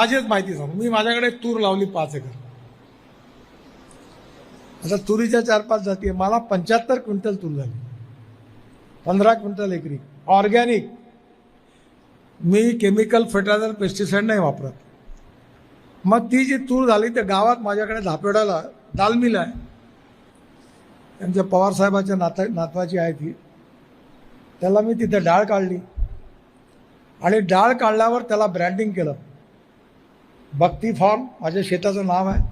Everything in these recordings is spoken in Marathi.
माझीच माहिती सांगू, मी माझ्याकडे तूर लावली 5 एकर. आता तुरीच्या 4-5 जाती आहे. मला 75 क्विंटल तूर झाली, 15 क्विंटल एकरी ऑर्गॅनिक. मी केमिकल फर्टिलायझर पेस्टिसाइड नाही वापरत. मग ती जी तूर झाली तर गावात माझ्याकडे धापेडाला दाल मिल आहे, त्यांच्या पवारसाहेबाच्या नातवाची आहे ती. त्याला मी तिथे डाळ काढली आणि डाळ काढल्यावर त्याला ब्रँडिंग केलं. भक्ती फार्म माझ्या शेताचं नाव आहे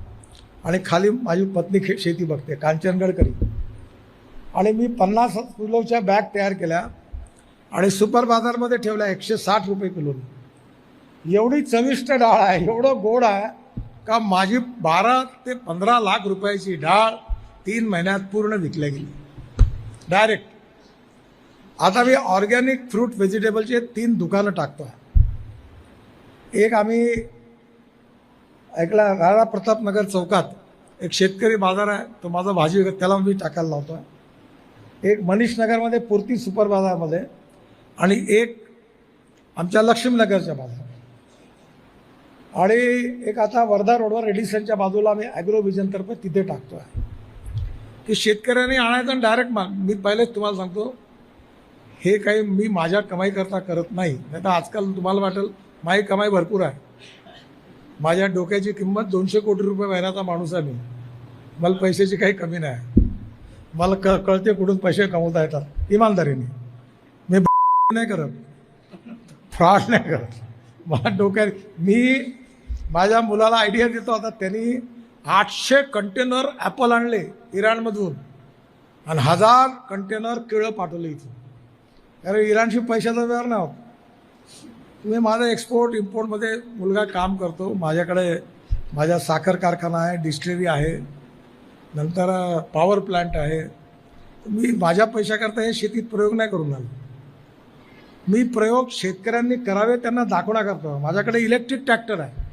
आणि खाली माझी पत्नी शेती बघते, कांचनगडकरी. आणि मी 50 किलोच्या बॅग तयार केल्या आणि सुपर बाजारमध्ये ठेवल्या 160 रुपये किलोनी. एवढी चविष्ट डाळ आहे, एवढं गोड आहे का माझी 12 ते 15 लाख रुपयाची डाळ 3 महिन्यात पूर्ण विकल्या गेली डायरेक्ट. आता मी ऑर्गॅनिक फ्रूट व्हेजिटेबलचे 3 दुकानं टाकतो आहे. एक आम्ही ऐकला राणा प्रतापनगर चौकात एक शेतकरी बाजार आहे, तो माझा भाजी त्याला मी टाकायला लावतो आहे. एक मनीष नगरमध्ये पूर्ती सुपर बाजारमध्ये आणि एक आमच्या लक्ष्मीनगरच्या बाजारात आणि एक आता वर्धा रोडवर रेडिसनच्या बाजूला आम्ही ॲग्रो विजनतर्फे तिथे टाकतो आहे की शेतकऱ्यांनी आणायचं आणि डायरेक्ट माल. मी पहिलेच तुम्हाला सांगतो, हे काही मी माझ्या कमाईकरता करत नाही. नाही तर आजकाल तुम्हाला वाटेल माझी कमाई भरपूर आहे. माझ्या डोक्याची किंमत 200 कोटी रुपये महिन्याचा माणूस आहे मी. मला पैशाची काही कमी नाही. मला कळते कुठून पैसे कमवता येतात इमानदारीने. मी नाही करत, फ्रॉड नाही करत. मला डोक्यात मी माझ्या मुलाला आयडिया देतो. आता त्यांनी 800 कंटेनर ॲपल आणले इराणमधून आणि 1000 कंटेनर केळं पाठवले इथून. कारण इराणशी पैशाचा व्यवहार नाही होत. तुम्ही माझा एक्सपोर्ट इम्पोर्टमध्ये मुलगा काम करतो. माझ्याकडे माझा साखर कारखाना आहे, डिस्टिलरी आहे, नंतर पॉवर प्लांट आहे. मी माझ्या पैशाकरता हे शेतीत प्रयोग नाही करून आलो. मी प्रयोग शेतकऱ्यांनी करावे त्यांना दाखवणा करतो. माझ्याकडे इलेक्ट्रिक ट्रॅक्टर आहे,